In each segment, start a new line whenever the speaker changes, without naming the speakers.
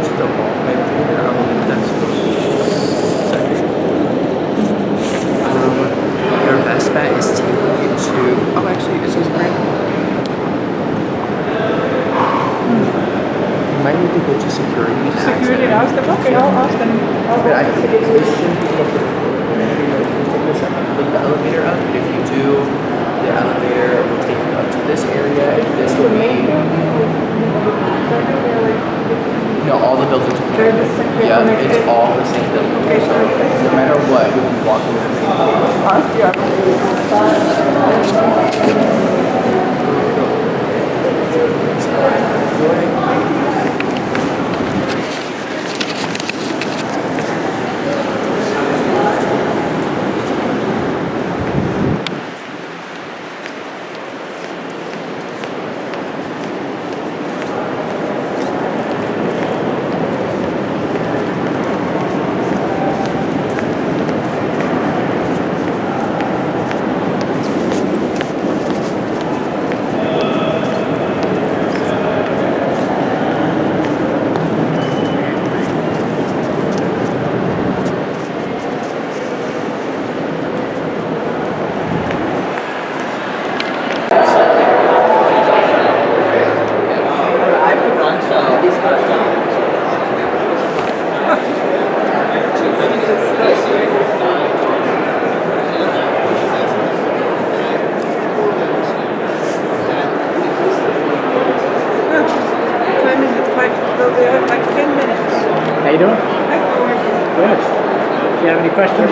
to the elevator, that's second. Your best bet is taking it to. Oh, actually, it says green. You might need to go to security.
Security, ask them. Okay, I'll ask them.
But I think it shouldn't be like take a second, look the elevator up. If you do, the elevator will take you up to this area. If this will be. No, all the buildings are connected. Yeah, it's all the same building. So no matter what, you'll be walking in the same place. How you doing? Good. Do you have any questions?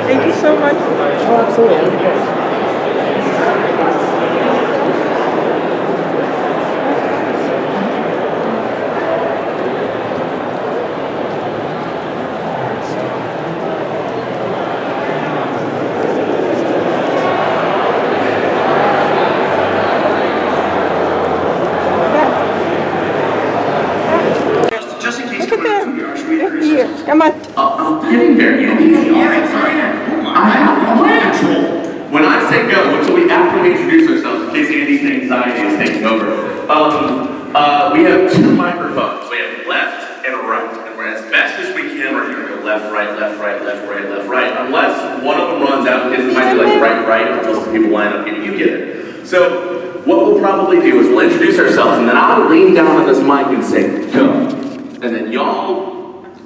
Thank you so much.
Oh, absolutely.
Just in case
Look at them. They're here. Come on.
Getting there. Yeah, sorry. I have control. When I say go, which will be after we introduce ourselves, in case Andy's anxiety is taking over, we have two microphones. We have left and right. And we're as best as we can, we're going to go left, right, left, right, left, right, left, right. Unless one of them runs out, because it might be like right, right, until some people line up and you get it. So what we'll probably do is we'll introduce ourselves, and then I'll lean down on this mic and say, go. And then y'all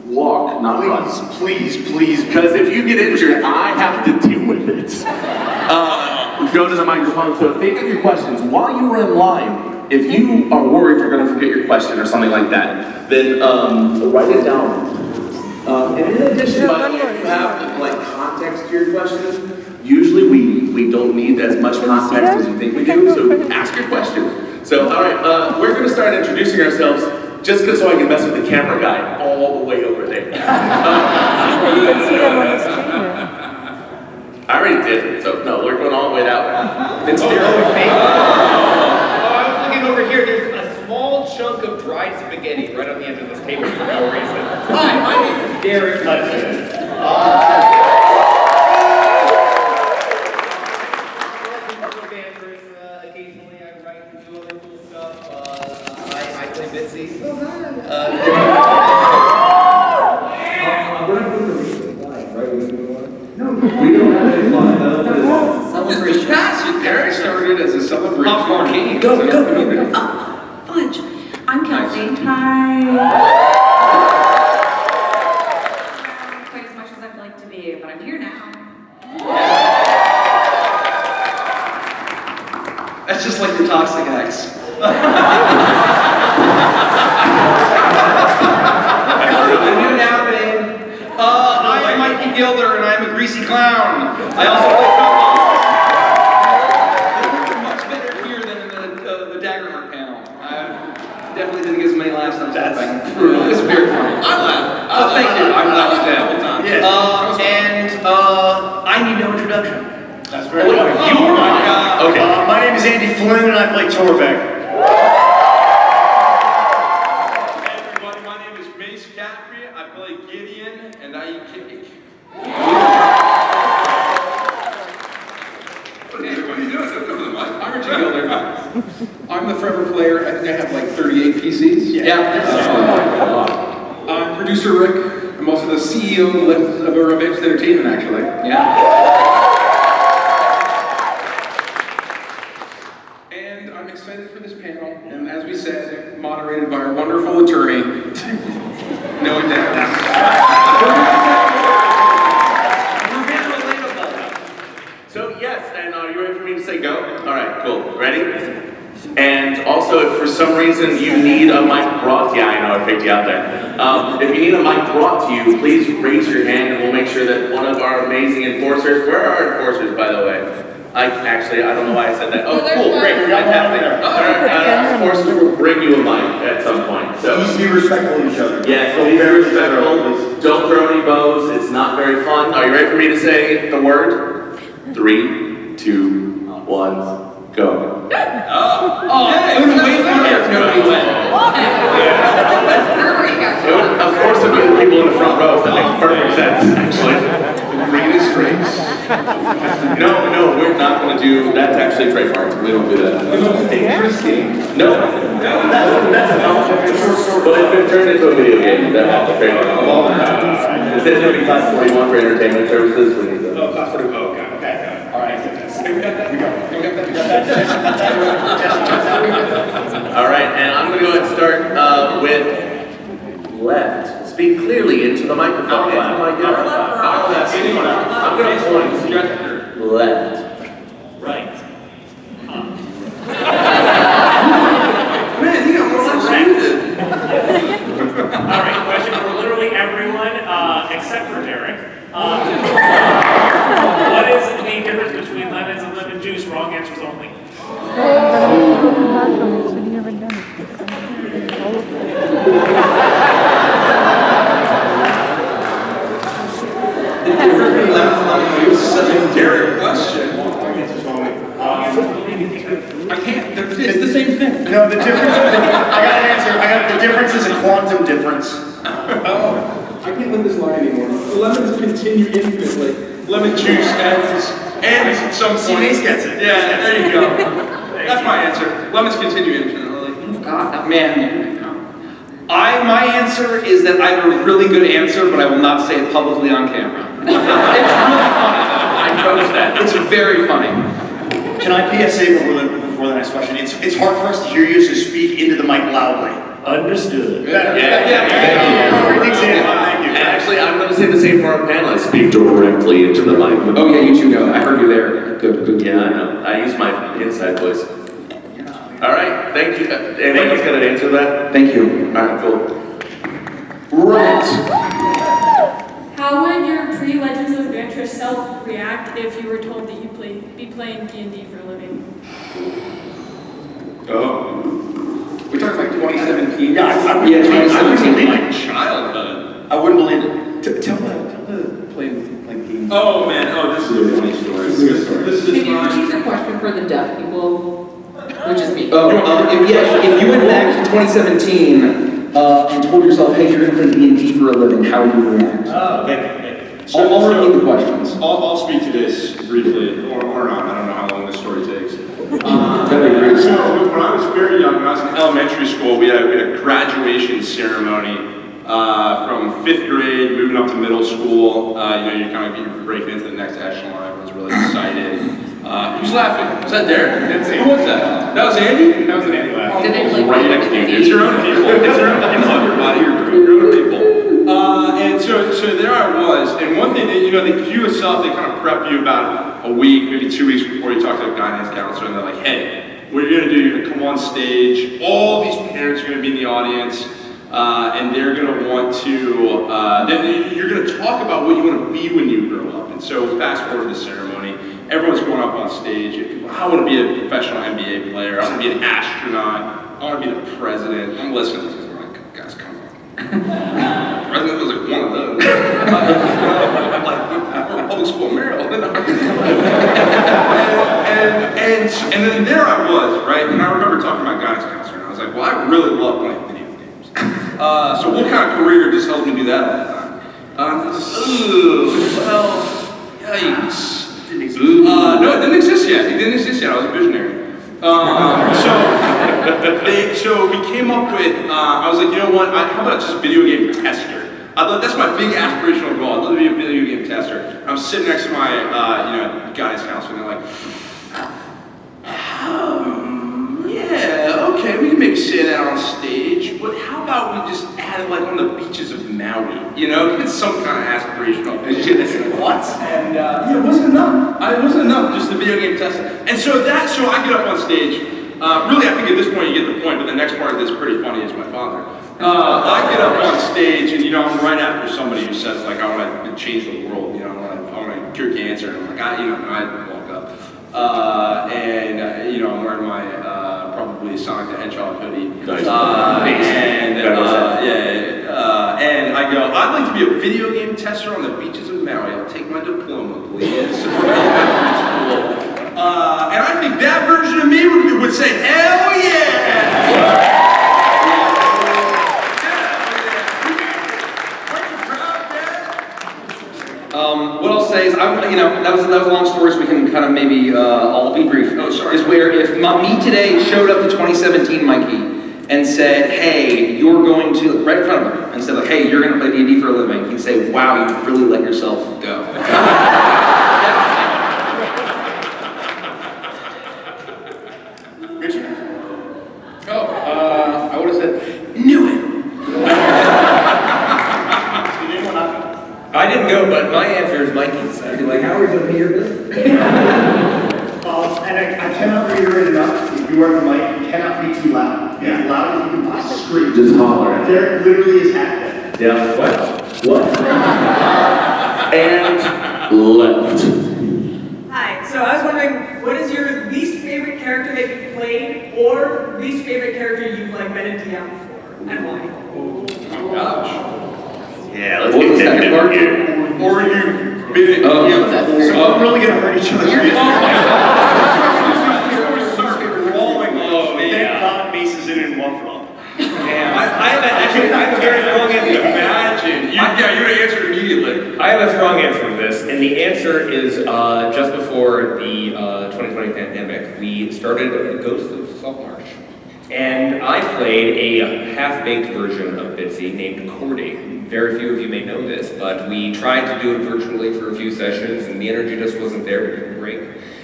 walk, not run. Please, because if you get injured, I have to deal with it. Go to the microphone. So think of your questions. While you are in line, if you are worried you're going to forget your question or something like that, then write it down. And in addition, if you have like context to your question, usually we don't need as much context as you think we do, so ask your question. So, all right, we're going to start introducing ourselves. Just so I can mess with the camera guy all the way over there.
You can see them on the screen now.
I already did, so no, we're going all the way that way. It's
I was looking over here. There's a small chunk of dried spaghetti right on the end of this table for no reason. Hi, my name is Derek Hudson. Occasionally I write and do other cool stuff. I play Bitsy.
We're not doing the recent line, right? No, we don't have any line. Celebration. Derek started as a celebration. Popcorn king.
Go. Fudge. I'm Kelsey. Hi. Quite as much as I'd like to be, but I'm here now.
That's just like your toxic ex. I'm Mikey Gilder, and I'm a greasy clown. I also play football. Much better here than in the Daggermark panel.
definitely didn't get as many laughs on that. It's very funny.
I laugh.
Oh, thank you.
I'm glad you did all the time.
Yes. I need no introduction.
That's very funny.
Oh my God.
Okay. My name is Andy Flynn, and I play Torbeck.
Hey everybody, my name is Mace Capri. I play Gideon, and I eat cake.
Hey, what are you doing? Come to the mic.
I'm Richard Gilder. I'm the forever player. I think I have like 38 PCs.
Yeah.
I'm producer Rick. I'm also the CEO of Legends of Avantris Entertainment, actually. Yeah. And I'm excited for this panel, and as we said, moderated by our wonderful attorney, Noah Dennis.
So yes, and are you ready for me to say go? All right, cool. Ready? And also, if for some reason you need a mic brought, yeah, I know I faked you out there. If you need a mic brought to you, please raise your hand, and we'll make sure that one of our amazing enforcers. Where are our enforcers, by the way? I don't know why I said that. Oh, cool, great, fantastic. Our enforcers will bring you a mic at some point. So
Please be respectful of each other.
yes, be very respectful. Don't throw any bows. It's not very fun. Are you ready for me to say the word? 3, 2, 1, go. Of course, it'd be the people in the front row. That makes perfect sense, actually.
The greatest race.
No, we're not going to do. That's actually trademarked. We don't do that.
The most dangerous game.
No, that's enough. But if it turned into a video game, that's the trademark. Is this going to be class 41 for entertainment services? We need that.
Oh, class 40. Oh, okay. All right.
All right, and I'm going to go ahead and start with left. Speak clearly into the microphone. I'm going to point left.
Right.
Man, you got more
All right, question for literally everyone except for Derek. What is the difference between lemons and lemon juice? Wrong answers only.
This is such a Derek question. I can't. It's the same thing.
No, the difference. I got an answer. The difference is a quantum difference.
I can't live this line anymore. Lemons continue infinitely. Lemon juice ends at some point.
Mace gets it.
Yeah, there you go. That's my answer. Lemons continue infinitely. God, man. My answer is that I have a really good answer, but I will not say it publicly on camera. It's really funny.
I noticed that.
It's very funny.
Can I PSA before the next question? It's hard for us to hear you, so speak into the mic loudly.
Understood.
Everything's in. Thank you.
And actually, I'm going to say the same for our panelists. Speak directly into the mic.
Oh yeah, you two know. I heard you there. Good.
Yeah, I know. I use my inside voice. All right, thank you. Anyone's going to answer that?
Thank you.
All right, cool.
Right.
How would your pre-Legends of Avantris self react if you were told that you'd be playing D&D for a living?
Oh. We're talking like 2017.
Yeah, I wouldn't believe it.
Childhood.
I wouldn't believe it.
Tell the play like game.
Oh man, this is a funny story. This is
Can you
mine.
repeat the question for the deaf people? Which is me.
If you went back to 2017 and told yourself, hey, you're going to play D&D for a living, how would you react? I'll repeat the questions.
I'll speak to this briefly, or not. I don't know how long this story takes. So when I was very young, when I was in elementary school, we had a graduation ceremony from 5th grade, moving up to middle school. You're kind of breaking into the next echelon. Everyone's really excited. Who's laughing? Was that Derek? Who was that? That was Andy? That was an Andy laugh.
Did they like
Right next to you. It's your own people. It's your own people. Everybody, your own people. And so there I was. And one thing that, they cue us up, they kind of prep you about a week, maybe 2 weeks before you talk to a guidance counselor, and they're like, hey, what you're going to do, you're going to come on stage. All these parents are going to be in the audience. And they're going to want to, you're going to talk about what you want to be when you grow up. And so fast forward to the ceremony, everyone's going up on stage. I want to be a professional NBA player. I want to be an astronaut. I want to be the president. I'm listening to this. I'm like, guys, come on. The president was like one of those. Like, we're public school in Maryland. and then there I was, right? And I remember talking to my guidance counselor, and I was like, well, I really love playing video games. So what kind of career just helps me do that all the time? Well, yikes. No, it didn't exist yet. It didn't exist yet. I was a visionary. So we came up with, I was like, you know what, how about just video game tester? I thought that's my big aspirational goal. I'd love to be a video game tester. And I'm sitting next to my, guidance counselor, and they're like, yeah, okay, we can maybe say that on stage, but how about we just add it like on the beaches of Maui? You know, get some kind of aspirational vision. What? And it wasn't enough. It wasn't enough, just the video game test. And so I get up on stage. Really, I think at this point you get the point, but the next part of this is pretty funny, is my father. I get up on stage, and I'm right after somebody who says like, I want to change the world. I want to cure cancer. And I'm like, I walk up, and I'm wearing my probably Sonic the Hedgehog hoodie. And I go, I'd like to be a video game tester on the beaches of Maui. I'll take my diploma, please. And I think that version of me would say, hell yeah!
What I'll say is, that was a long story, so we can kind of maybe all be brief.
Oh, sorry.
Is where if me today showed up to 2017 Mikey and said, hey, you're going to, right in front of him, and said like, hey, you're going to play D&D for a living, he'd say, wow, you really let yourself go.
Richard?
I would have said, knew it. I didn't go, but my answer is Mikey's. I'd be like, how are we going to pay your bill?
And I cannot reiterate enough, if you are the mic, you cannot be too loud. Be as loud as you can possibly scream.
Just holler.
There literally is happening.
Yeah. What? And left.
Hi, so I was wondering, what is your least favorite character that you've played, or least favorite character you've been a DM for, and why?
Oh my gosh.
Yeah, let's get that part here.
Or you've been
So we're really gonna hurt each other.
Thank God Mace is in one for all.
Damn. I have a very strong answer.
Imagine. You're going to answer immediately.
I have a strong answer to this, and the answer is just before the 2020 pandemic, we started Ghost of Saltmarsh. And I played a half-baked version of Bitsy named Cordy. Very few of you may know this, but we tried to do it virtually for a few sessions, and the energy just wasn't there. We didn't break.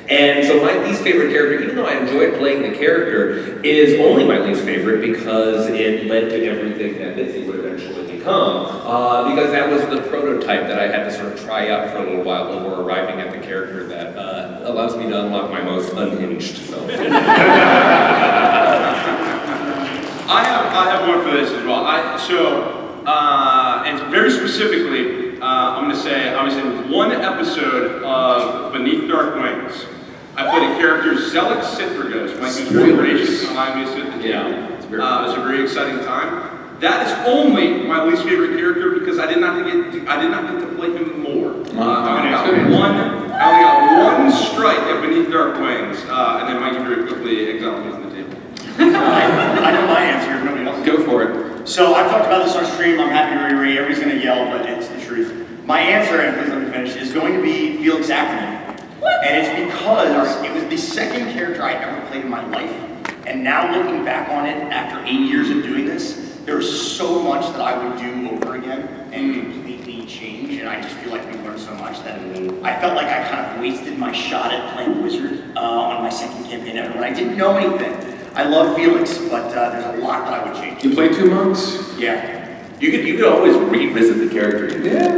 And so my least favorite character, even though I enjoyed playing the character, is only my least favorite because it led to everything that Bitsy would eventually become. Because that was the prototype that I had to sort of try out for a little while before arriving at the character that allows me to unlock my most unhinged self.
I have one for this as well. And very specifically, I'm going to say I was in one episode of Beneath Dark Wings. I played a character, Zealot Citragos. My gracious allowing me to sit at the table. It was a very exciting time. That is only my least favorite character because I did not get to play him more. I only got one strike at Beneath Dark Wings, and then Mikey very quickly exiled me from the table.
I know my answer if nobody else.
Go for it.
So I've talked about this on stream. I'm happy to reiterate. Everybody's going to yell, but it's the truth. My answer, and please let me finish, is going to be Felix Ackerman. And it's because it was the second character I ever played in my life. And now looking back on it, after 8 years of doing this, there's so much that I would do over again and completely change. And I just feel like we've learned so much that I felt like I kind of wasted my shot at playing Wizard on my second campaign ever when I didn't know anything. I love Felix, but there's a lot that I would change.
You play 2 monks?
Yeah.
You could always revisit the character.
Yeah.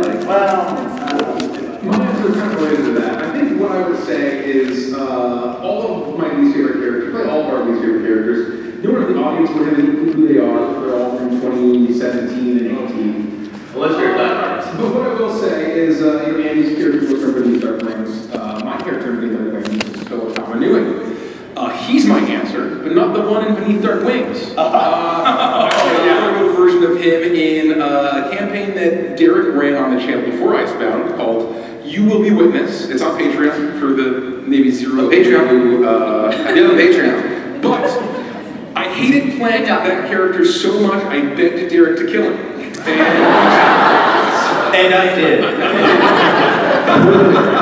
My answer is kind of related to that. I think what I would say is all of my least favorite characters, probably all of our least favorite characters, no one in the audience would have any clue who they are. They're all from 2017 and 18.
Unless you're a black artist.
But what I will say is, Andy's character was from Beneath Dark Wings. My character in Beneath Dark Wings is still Tom Newing. He's my answer, but not the one in Beneath Dark Wings. A version of him in a campaign that Derek ran on the channel before Icebound called You Will Be Witness. It's on Patreon for the maybe zero
Patreon.
who have a Patreon. But I hated playing that character so much I begged Derek to kill him.
And I did.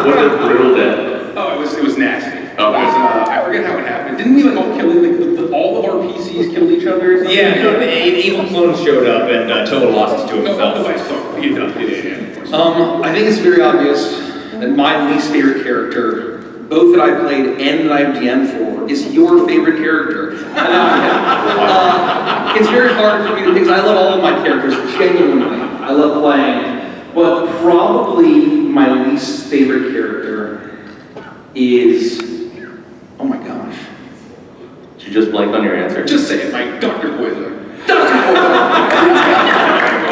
Was it brutal death?
Oh, it was nasty.
Oh,
It was, I forget how it happened. Didn't we like all kill all of our PCs killed each other? Or something?
Yeah, the evil clones showed up and Toad lost his to himself.
Yeah.
I think it's very obvious that my least favorite character, both that I've played and that I've DM'd for, is your favorite character. It's very hard for me to pick, because I love all of my characters, genuinely. I love playing. But probably my least favorite character is, oh my gosh.
Did you just blank on your answer?
Just say it, Mike. Dr. Poison.
Dr. Poison!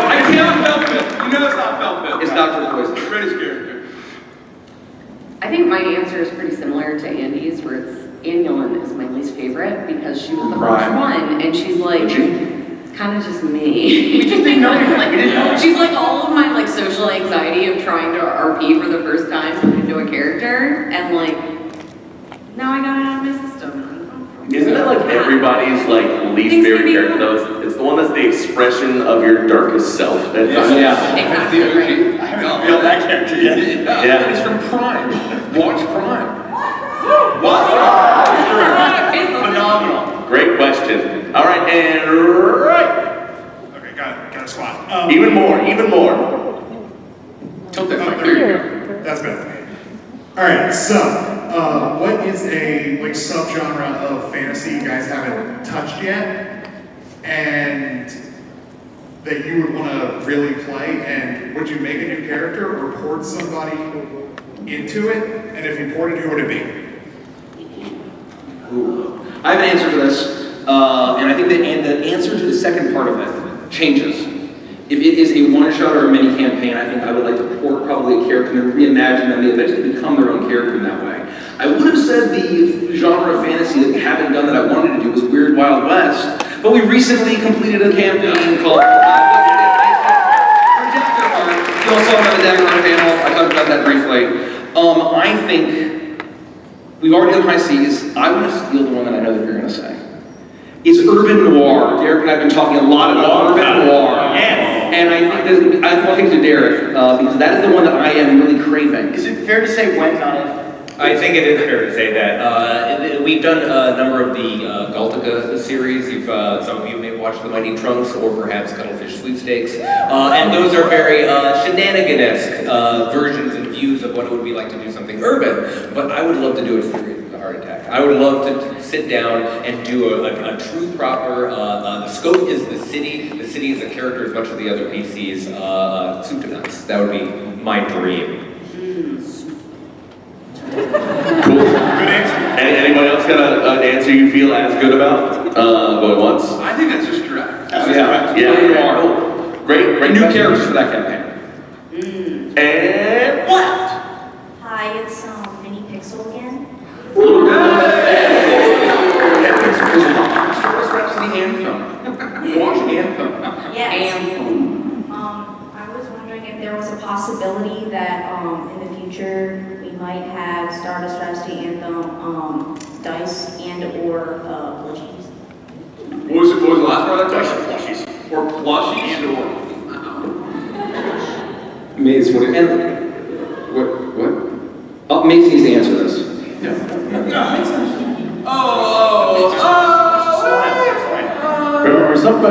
I can't help it. You know it's not felt it.
It's Dr. Poison.
Greatest character.
I think my answer is pretty similar to Andy's, where it's Annulin is my least favorite because she was the first one, and she's like kind of just me. She's like all of my like social anxiety of trying to RP for the first time into a character, and like now I got it out of my system.
Isn't it like everybody's like least favorite character though? It's the one that's the expression of your darkest self.
Exactly. Right.
I haven't felt that character yet.
Yeah.
It's from Prime. Watch Prime.
What?
Phenomenal. Great question. All right, and right.
Okay, got a squat.
Even more.
Tilt that mic.
There you go. That's better. All right, so what is a like subgenre of fantasy you guys haven't touched yet, and that you would want to really play? And would you make a new character or port somebody into it? And if you ported, who would it be?
I have an answer for this, and I think the answer to the second part of it changes. If it is a one-shot or a mini campaign, I think I would like to port probably a character and reimagine them. They eventually become their own character in that way. I would have said the genre of fantasy that we haven't done that I wanted to do was Weird Wild West, but we recently completed a campaign called You also have a Dagger on panel. I talked about that briefly. I think we've already done High Seas. I want to steal the one that I know that you're going to say. It's urban noir. Derek and I have been talking a lot about urban noir. And I think that I want to to Derek because that is the one that I am really craving.
Is it fair to say when, not if?
I think it is fair to say that. We've done a number of the Galtica series. Some of you may have watched The Mighty Trunks or perhaps Cuttlefish Sweepstakes. And those are very shenanigan-esque versions and views of what it would be like to do something urban. But I would love to do it for a heart attack. I would love to sit down and do a true proper, the scope is the city. The city is a character as much as the other PCs, soup to nuts. That would be my dream.
Cool. Good answer. Anybody else got an answer you feel as good about? Going once?
I think that's just correct.
Yeah. Great
New
question.
characters for that campaign.
And left.
Hi, it's Mini Pixel again.
Watch Anthem.
Yes. I was wondering if there was a possibility that in the future we might have Stardust Rhapsody Anthem dice and or plushies.
What was the last part of that question? Plushies. Or plushies and or.
Maze, what? Oh, Maze needs to answer this.
No, makes sense.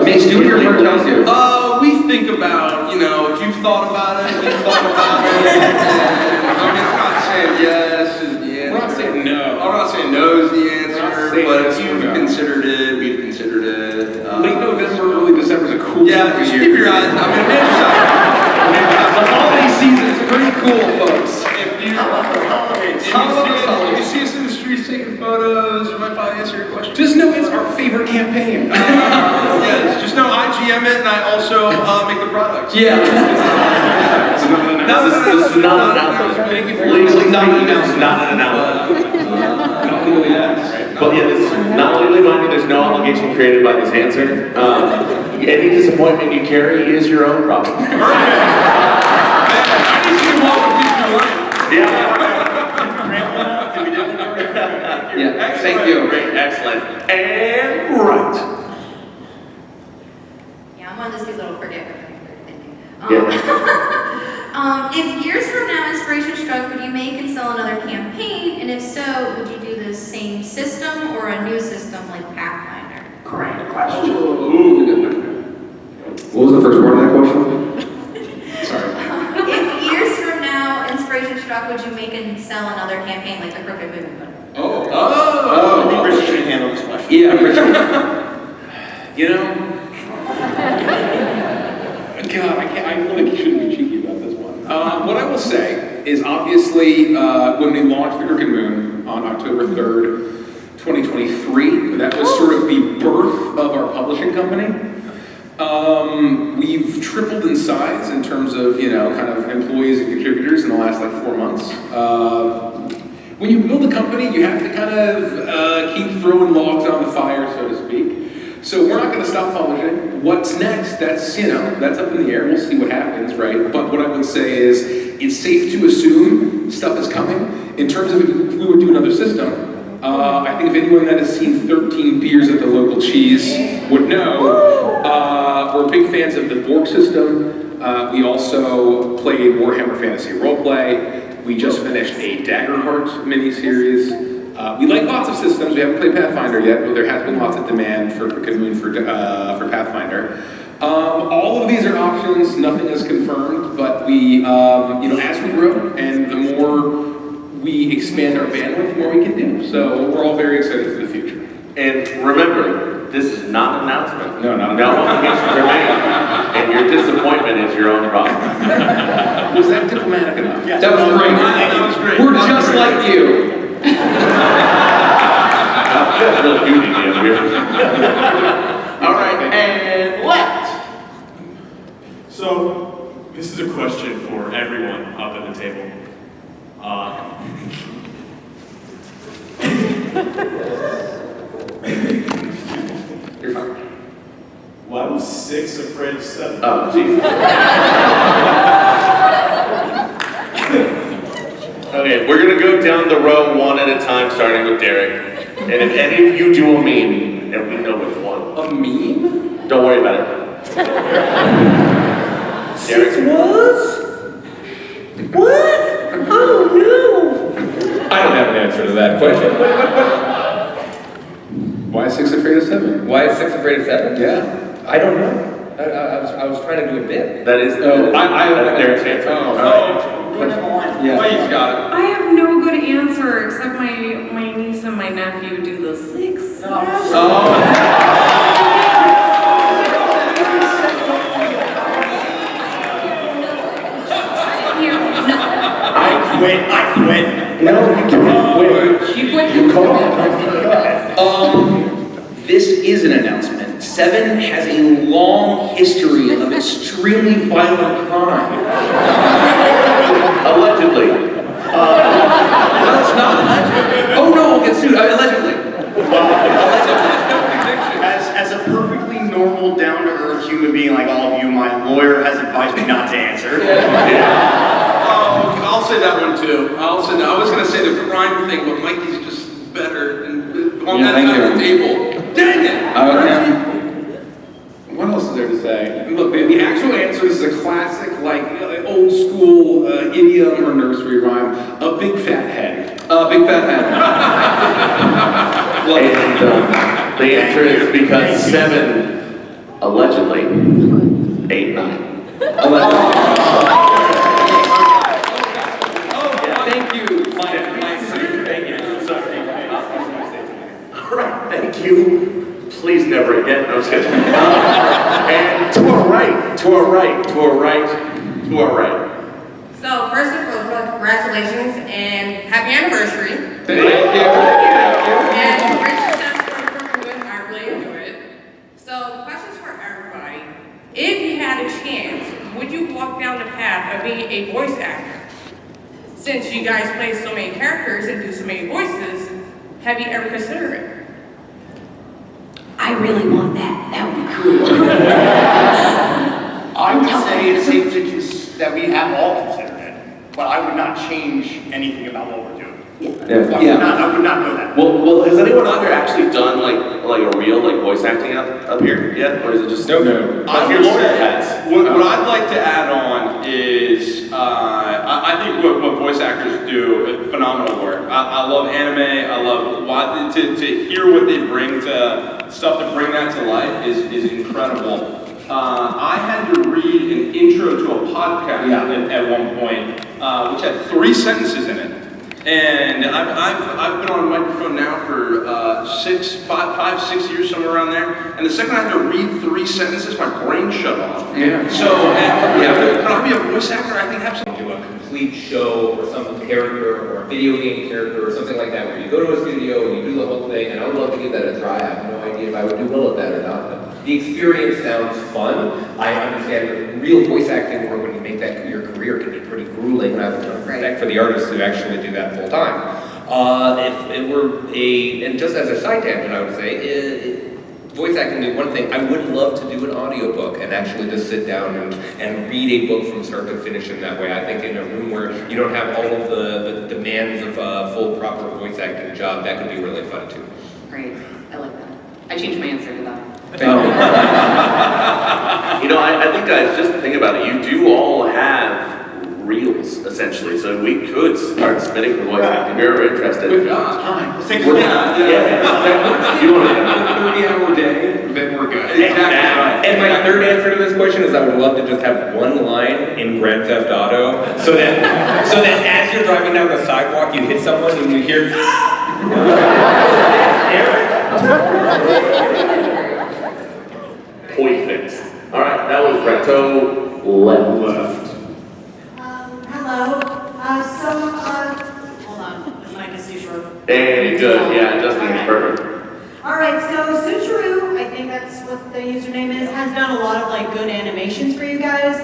Maze, do what your heart tells you.
We think about, if you've thought about it, we've thought about it. I'm not saying yes is the answer.
We're not saying no.
I'm not saying no is the answer, but if you've considered it, we've considered it.
Late November, early December is a cool time of
just
year.
keep your eyes. The holiday season is pretty cool, folks. If you see us in the streets taking photos, we might probably answer your question.
Just know it's our favorite campaign.
Yes, just know I GM it and I also make the products.
Yeah.
This is not an announcement.
Legally not an announcement.
Not an announcement.
Not legally, yes.
Well, yeah, this is not legally binding. There's no obligation created by this answer. Any disappointment you carry is your own problem.
Yeah, thank you.
Great, excellent. And right.
Yeah, I'm one of those people that'll forget what they're thinking.
Yeah.
If years from now inspiration struck, would you make and sell another campaign? And if so, would you do the same system or a new system like Pathfinder?
Great question.
What was the first part of that question? Sorry.
If years from now inspiration struck, would you make and sell another campaign like the Crooked Moon?
Oh.
I think Richard should handle this question.
Yeah, Richard. You know, God, I feel like you shouldn't be cheeky about this one. What I will say is obviously when we launched the Crooked Moon on October 3rd, 2023, that was sort of the birth of our publishing company. We've tripled in size in terms of, kind of employees and contributors in the last 4 months. When you build a company, you have to kind of keep throwing logs on the fire, so to speak. So we're not going to stop publishing. What's next? That's up in the air. We'll see what happens, right? But what I would say is, it's safe to assume stuff is coming. In terms of if we would do another system, I think if anyone that has seen 13 Beers at the Local Cheese would know, we're big fans of the Borg system. We also played Warhammer Fantasy Roleplay. We just finished a Daggerheart miniseries. We like lots of systems. We haven't played Pathfinder yet, but there has been lots of demand for Crooked Moon for Pathfinder. All of these are options. Nothing is confirmed, but we, as we grow and the more we expand our bandwidth, the more we can do. So we're all very excited for the future.
And remember, this is not an announcement.
No, not
no obligations remain. And your disappointment is your own problem.
Was that diplomatic enough?
Yes.
That was great.
That was great.
We're just like you.
That's real duty, Dan. All right, and left.
So, this is a question for everyone up at the table.
You're fine.
Why was 6 afraid of 7?
Oh, Jesus. Okay, we're gonna go down the row one at a time, starting with Derek. And if any of you do a meme, and we know which one.
A meme?
Don't worry about it. Derek?
Was? What? Oh no! I don't have an answer to that question. Why is 6 afraid of 7?
Why is 6 afraid of 7?
Yeah.
I don't know. I was trying to do a bit.
That is that's Derek's answer.
Yeah.
Well, you've got it.
I have no good answer except my niece and my nephew do the 6.
I quit.
No, you can't quit.
You quit?
You call it.
This is an announcement. 7 has a long history of extremely violent crime.
Allegedly.
No, it's not alleged. Oh no, we'll get sued. Allegedly.
As a perfectly normal, down-to-earth human being like all of you, my lawyer has advised me not to answer.
I'll say that one too. I was going to say the crime thing, but Mikey's just better and on that side of the table. Dang it!
What else is there to say? Look, the actual answer is a classic, old school idiom or nursery rhyme. A big fat hen. A big fat hen.
And the answer is because 7 allegedly 8, 9.
Thank you.
Thank you. Sorry. All right, thank you. Please never again. No, I'm just kidding. And to our right.
So first and foremost, congratulations and happy anniversary.
Thank you.
And great success for the Crooked Moon. I really enjoyed it. So questions for everybody. If you had a chance, would you walk down the path of being a voice actor? Since you guys play so many characters and do so many voices, Have you ever considered it?
I really want that. That would be cool.
I would say it's safe to that we have all considered it, but I would not change anything about what we're doing. I would not go that.
Well, has anyone out there actually done like a real voice acting up here yet, or is it just
No.
I
I
hear
would
Laura
say,
has.
what I'd like to add on is, I think what voice actors do, phenomenal work. I love anime, I love to hear what they bring to stuff, to bring that to life is incredible. I had to read an intro to a podcast at one point, which had 3 sentences in it. And I've been on a microphone now for 5, 6 years, somewhere around there. And the second I had to read 3 sentences, my brain shut off.
Yeah.
So, could I be a voice actor? I think have some.
Do a complete show or some character or a video game character or something like that, where you go to a studio and you do the whole thing. And I would love to give that a try. I have no idea if I would do well at that or not. But the experience sounds fun. I understand that real voice acting work, when you make that your career, can be pretty grueling. And I have a ton of respect for the artists who actually do that full time. If it were and just as a side tangent, I would say, voice acting is one thing. I would love to do an audiobook and actually just sit down and read a book from start to finish in that way. I think in a room where you don't have all of the demands of a full, proper voice acting job, that could be really fun too.
Great, I like that. I changed my answer to that.
I think, guys, just think about it. You do all have reels, essentially, so we could start spinning for voice acting. If you're interested.
With
time.
Yeah.
You want to
30-hour day, then we're good.
Exactly. And my third answer to this question is I would love to just have one line in Grand Theft Auto, so that as you're driving down the sidewalk, you hit someone and you hear.
Point fixed. All right, that was Recto left.
Hello. Hold on. This mic is too short.
Hey, good. Yeah, Justin is perfect.
All right. So Sucharu, I think that's what the username is, has done a lot of good animations for you guys,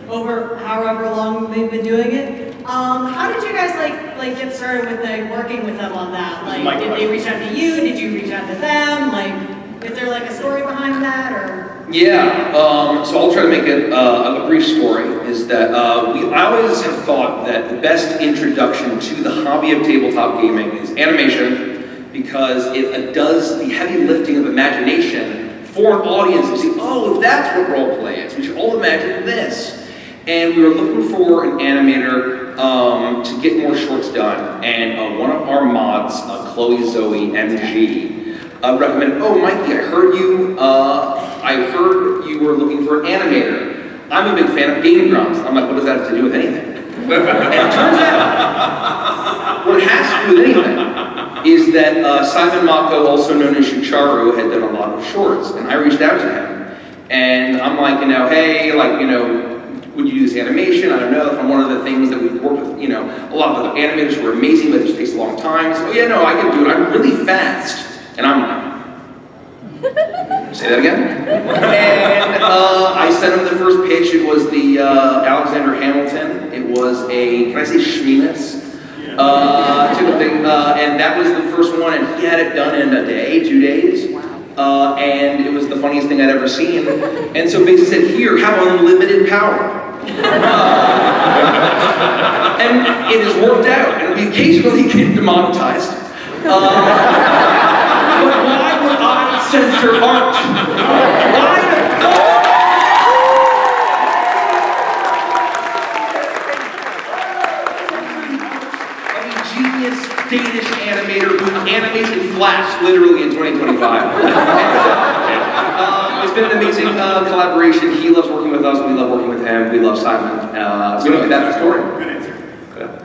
over however long they've been doing it. How did you guys get started with working with them on that? Did they reach out to you? Did you reach out to them? Is there a story behind that or?
Yeah, so I'll try to make it a brief story, is that I always have thought that the best introduction to the hobby of tabletop gaming is animation, because it does the heavy lifting of imagination for an audience to see, oh, that's what role play is. We should all imagine this. And we were looking for an animator to get more shorts done, and one of our mods, Chloe Zoe MG, recommended, oh, Mikey, I heard you were looking for an animator. I'm a big fan of Game Grumps. I'm like, what does that have to do with anything? And it turns out, what it has to do with anything is that Simon Mako, also known as Shucharu, had done a lot of shorts, and I reached out to him. And I'm like, hey, would you do this animation? I don't know. From one of the things that we've worked with, a lot of the animators who are amazing, but it just takes a long time. So, yeah, no, I can do it. I'm really fast. And I'm like, say that again? And I sent him the first pitch. It was the Alexander Hamilton. It was can I say Schminas? Took a big, and that was the first one, and he had it done in a day, 2 days. And it was the funniest thing I'd ever seen. And so basically said, here, have unlimited power. And it has worked out, and we occasionally get demonetized. But why would I censor art? A genius Danish animator who animates in Flash literally in 2025. It's been an amazing collaboration. He loves working with us. We love working with him. We love Simon. So that's the story.
Good answer.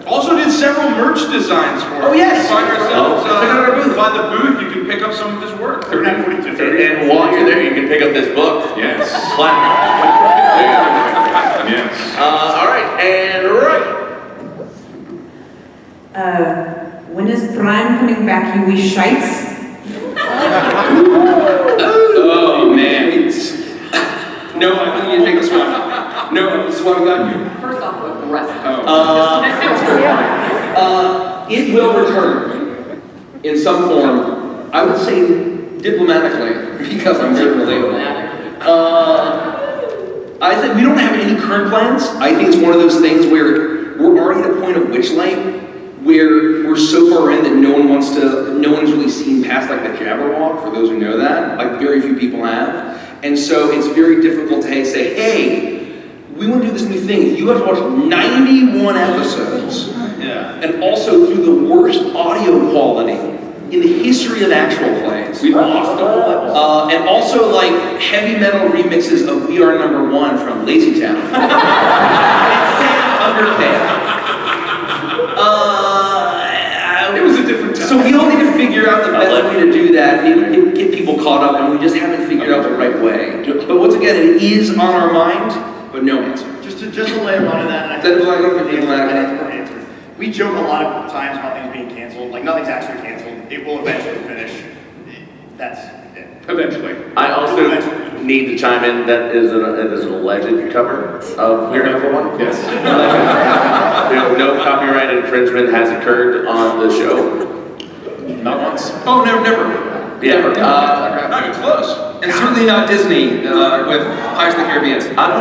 Also did several merch designs for us.
Oh, yes.
Find ourselves,
Check out our booth.
find the booth, you can pick up some of his work.
3942. And while you're there, you can pick up this book.
Yes.
Platinum.
Yes.
All right, and
When is Prime coming back, you wee shites?
Oh, man. No, I think you take this one. No, this is why we got you.
First off, aggressive.
It will return.
in some form, I would say diplomatically, because I'm very relatable. I think we don't have any current plans. I think it's one of those things where we're already at a point of Witchlight where we're so far in that no one's really seen past like the Jabberwock, for those who know that. Like very few people have. And so it's very difficult to say, hey, we want to do this new thing. You have to watch 91 episodes.
Yeah.
And also through the worst audio quality in the history of actual plays.
We lost the whole episode.
And also like heavy metal remixes of We Are Number One from Lazy Town. Undertale.
It was a different time.
So we all need to figure out the best way to do that, and get people caught up, and we just haven't figured out the right way. But once again, it is on our mind, but no answer.
Just to layer onto that, and I think we joke a lot of times about things being canceled. Like nothing's actually canceled. It will eventually finish. That's it.
Eventually.
I also need to chime in. That is an alleged cover of We're Number One.
Yes.
No copyright infringement has occurred on the show.
Not once. Oh, no, never.
Yeah.
Not even close. And certainly not Disney with Pirates of the Caribbean.
It's the lights.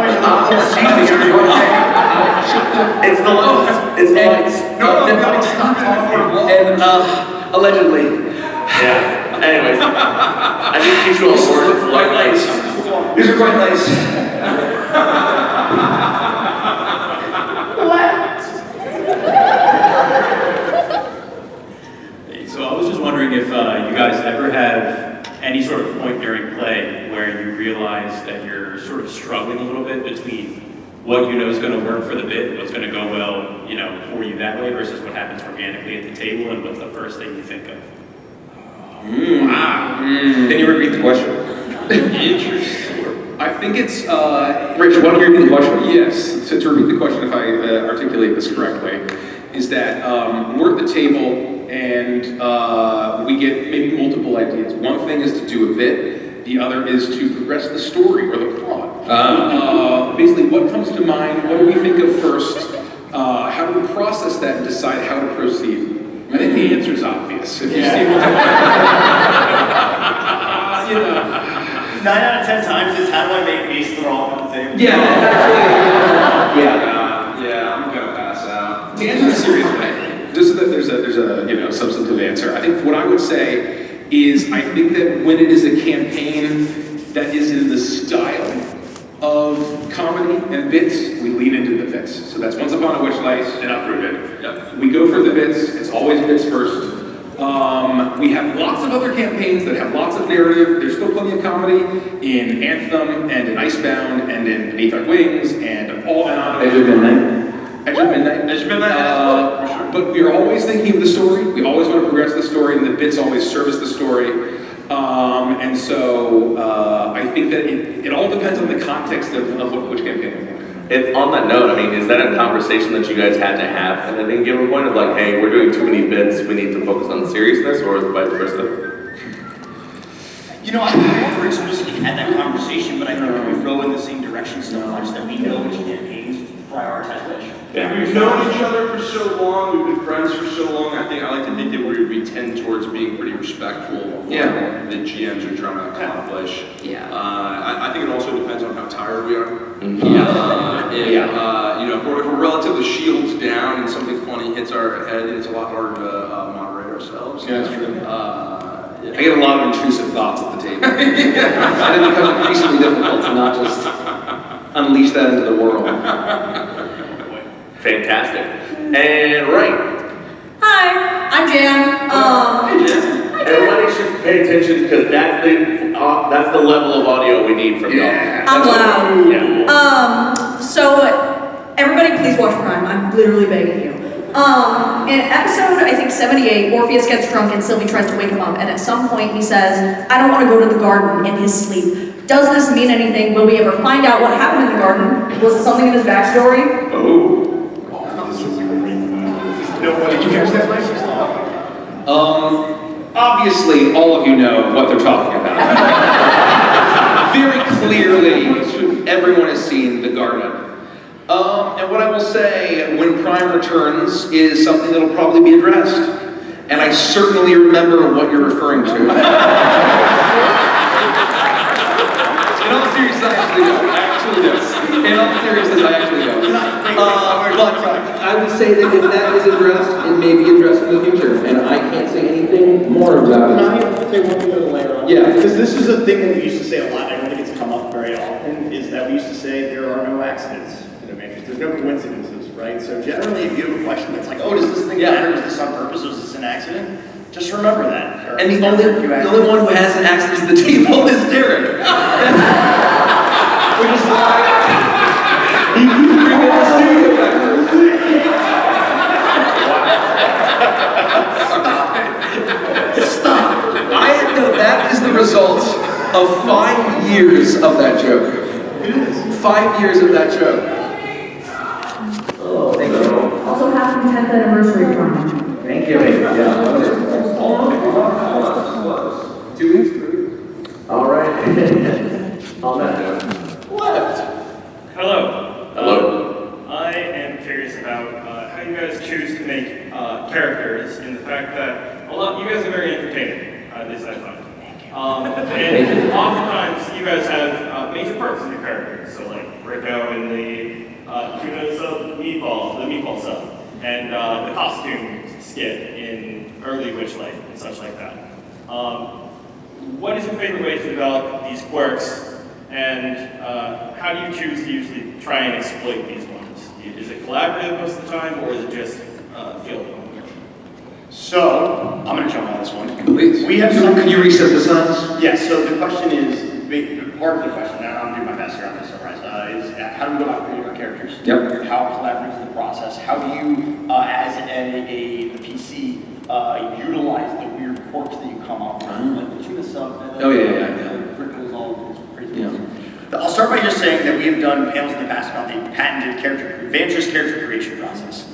It's the lights.
No, stop talking.
And allegedly.
Yeah. Anyways, I need to teach you a word.
White lights.
These are white lights.
So I was just wondering if you guys ever have any sort of point during play where you realize that you're sort of struggling a little bit between what you know is going to work for the bit, what's going to go well, for you that way, versus what happens organically at the table, and what's the first thing you think of?
Wow. Can you repeat the question? Interesting. I think it's...
Rich, why don't you repeat the question?
Yes. So to repeat the question, if I articulate this correctly, is that we're at the table and we get maybe multiple ideas. One thing is to do a bit. The other is to progress the story or the plot. Basically, what comes to mind? What do we think of first? How do we process that and decide how to proceed? I think the answer is obvious. If you see what
9 out of 10 times is how do I make Ace throw off the table?
Yeah, I'm gonna pass out. To answer the serious thing, just so that there's a substantive answer. I think what I would say is I think that when it is a campaign that is in the style of comedy and bits, we lean into the bits. So that's Once Upon a Witchlight and Up Through It. Yep. We go for the bits. It's always bits first. We have lots of other campaigns that have lots of narrative. There's still plenty of comedy in Anthem and in Icebound and in Beneath Our Wings and all and on.
Edge of Midnight.
Edge of Midnight. Edge of Midnight, for sure. But we are always thinking of the story. We always want to progress the story, and the bits always service the story. And so I think that it all depends on the context of which campaign.
On that note, I mean, is that a conversation that you guys had to have at any given point of like, hey, we're doing too many bits, we need to focus on seriousness, or is it vice versa?
I don't know if we explicitly had that conversation, but I think we row in the same direction so much that we know which campaigns prioritize which.
Yeah, we've known each other for so long, we've been friends for so long, I like to think that we tend towards being pretty respectful of what the GMs are trying to accomplish.
Yeah.
I think it also depends on how tired we are. If we're relatively shields down and something funny hits our head, it's a lot harder to moderate ourselves.
Yeah, that's true. I get a lot of intrusive thoughts at the table. And it becomes increasingly difficult to not just unleash that into the world.
Fantastic. And right.
Hi, I'm Jan.
Hey, Jan. Everybody should pay attention because that's the level of audio we need from y'all.
I'm loud.
Yeah.
So everybody please watch Prime. I'm literally begging you. In episode, I think 78, Orpheus gets drunk and Sylvie tries to wake him up, and at some point he says, I don't want to go to the garden in his sleep. Does this mean anything? Will we ever find out what happened in the garden? Was it something in his backstory?
Oh. Did you catch that, Mike? Obviously, all of you know what they're talking about. Very clearly, everyone has seen the garden. And what I will say when Prime returns is something that'll probably be addressed. and I certainly remember what you're referring to. In all seriousness, I actually don't. I actually don't. In all seriousness, I actually don't. But I would say that if that is addressed, it may be addressed in the future, and I can't say anything more about it.
Can I say one thing later on?
Yeah.
Because this is a thing that we used to say a lot, I don't think it's come up very often, is that we used to say there are no accidents in Avantris. There's no coincidences, right? So generally, if you have a question that's like, oh, does this thing matter? Is this on purpose? Or is this an accident? Just remember that.
And the only one who has an access to the table is Derek. Which is why he's bringing the studio back. Stop. That is the result of 5 years of that joke. 5 years of that joke.
Oh, thank you. Also, happy 10th anniversary, Prime.
Thank you. Yeah. 2 weeks, 3 weeks.
All right. On that note.
Left.
Hello.
Hello.
I am curious about how you guys choose to make characters, and the fact that you guys are very entertaining, at least I find. And oftentimes you guys have major parts in your characters, so like Rico in the tuna sub meatball, the meatball sub, and the costume skit in early Witchlight and such like that. What is your favorite way to develop these quirks? And how do you choose to usually try and exploit these ones? Is it collaborative most of the time, or is it just field?
So, I'm going to jump on this one.
Please.
We have
Can you reset the sentence?
Yes, so the question is, part of the question, and I'm doing my best here on this, surprise, is how do we go about creating our characters?
Yep.
How collaborative is the process? How do you, as a PC, utilize the weird quirks that you come up with? Like the tuna sub,
Oh, yeah.
Rickles, all these crazy things. I'll start by just saying that we have done panels in the past about the patented Avantris character creation process.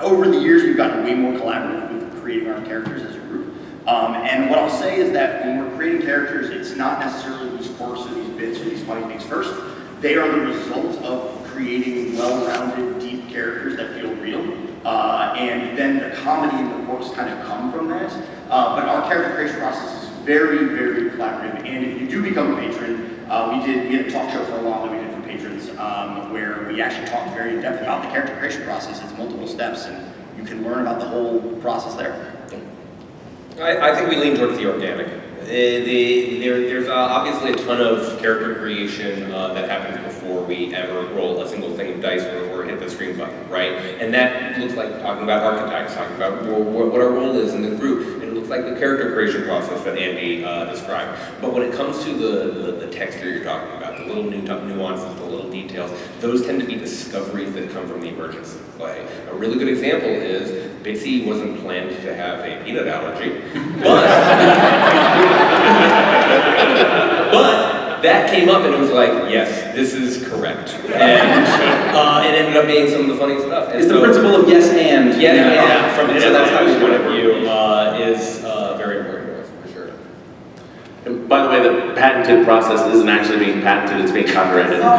Over the years, we've gotten way more collaborative with creating our characters as a group. And what I'll say is that when we're creating characters, it's not necessarily these quirks or these bits or these funny things first. They are the result of creating well-rounded, deep characters that feel real. And then the comedy and the quirks kind of come from that. But our character creation process is very, very collaborative. And if you do become a patron, we had a talk show for a while that we did for patrons, where we actually talked very in depth about the character creation process. It's multiple steps, and you can learn about the whole process there.
I think we lean towards the organic. There's obviously a ton of character creation that happens before we ever roll a single thing of dice or hit the screen button, right? And that looks like talking about archetypes, talking about what our role is in the group. And it looks like the character creation process that Andy described. But when it comes to the texture you're talking about, the little nuances, the little details, those tend to be discoveries that come from the emergence of play. A really good example is Bitsy wasn't planned to have a peanut allergy, but that came up and it was like, yes, this is correct. And it ended up being some of the funniest stuff. And
it's the principle of yes and.
Yeah, from an editor's point of view, is very important to us, for sure.
And by the way, the patented process isn't actually being patented, it's being copyrighted.
Come on,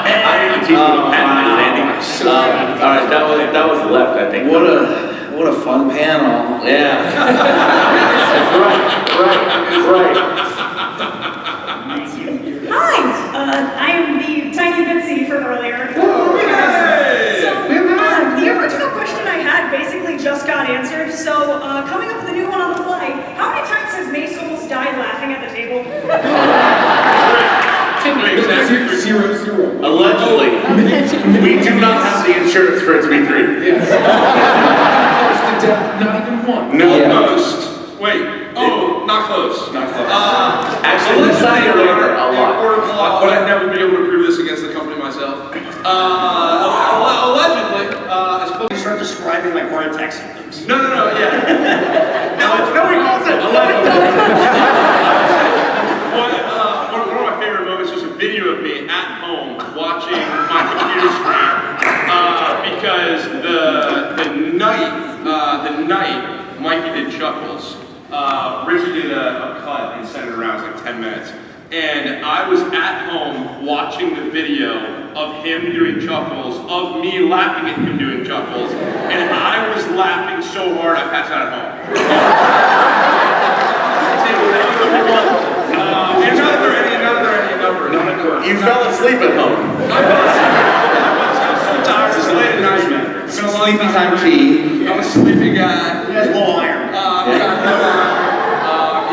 man.
I need to teach you what patent is, Andy. Alright, that was left, I think.
What a fun panel.
Yeah. right.
Hi, I am the tiny Bitsy from earlier. So, the original question I had basically just got answered. So, coming up with a new one on the fly, how many times has Mace almost died laughing at the table?
Zero. Allegedly. We do not have the insurance for it to be 3.
Yes. Not even one.
No.
Almost. Wait. Oh, not close.
Actually, the side a lot.
Would I never be able to prove this against the company myself? Allegedly, as close.
You start describing my heart attack symptoms.
No, yeah.
No, he doesn't.
One of my favorite moments is a video of me at home watching my computer screen because the night Mikey did Chuckles, Richie did a cut and sent it around. It was like 10 minutes. And I was at home watching the video of him doing chuckles, of me laughing at him doing chuckles, and I was laughing so hard I passed out at home. And none of there any numbers.
You fell asleep at home.
I was so tired, it's late at night. It's been a long
Sleepy
time.
time tea.
I'm a sleepy guy.
He has low iron.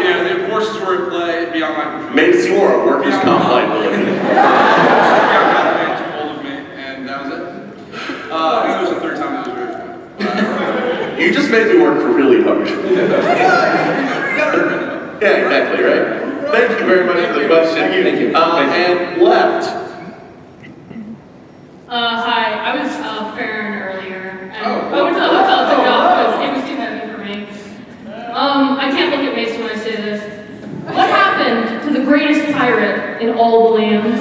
Yeah, the forces were at play beyond my control.
Makes you a workers' comp liability.
Took hold of me, and that was it. It was the third time it was very fun.
You just made me work really hard. Yeah, exactly, right. Thank you very much for the question.
Thank you.
And left.
Hi, I was Farron earlier, and I went to the hotel to go because it was too heavy for me. I can't look at Mason when I say this. What happened to the greatest pirate in all the lands?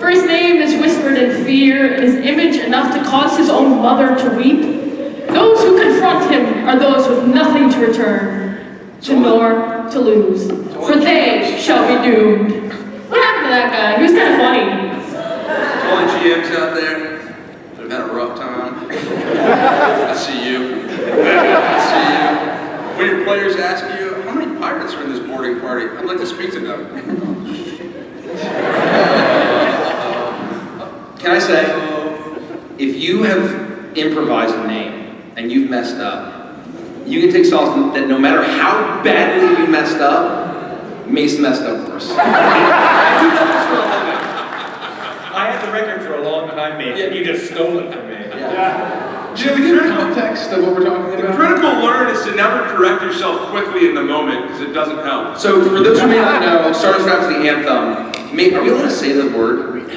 For his name is whispered in fear, and his image enough to cause his own mother to weep. Those who confront him are those with nothing to return, nor to lose, for they shall be doomed. What happened to that guy? He was kind of funny.
All the GMs out there that have had a rough time. I see you. I see you. When your players ask you, how many pirates are in this boarding party? I'd like to speak to them.
Can I say, if you have improvised a name and you've messed up, you can take solace that no matter how badly you messed up, Mason messed up worse.
I had the record for a long time, Mason. You just stole it from me.
You know, the context of what we're talking about? The critical learn is to never correct yourself quickly in the moment, because it doesn't help.
So for those who may not know, Stardust Rhapsody Anthem, are we allowed to say the word?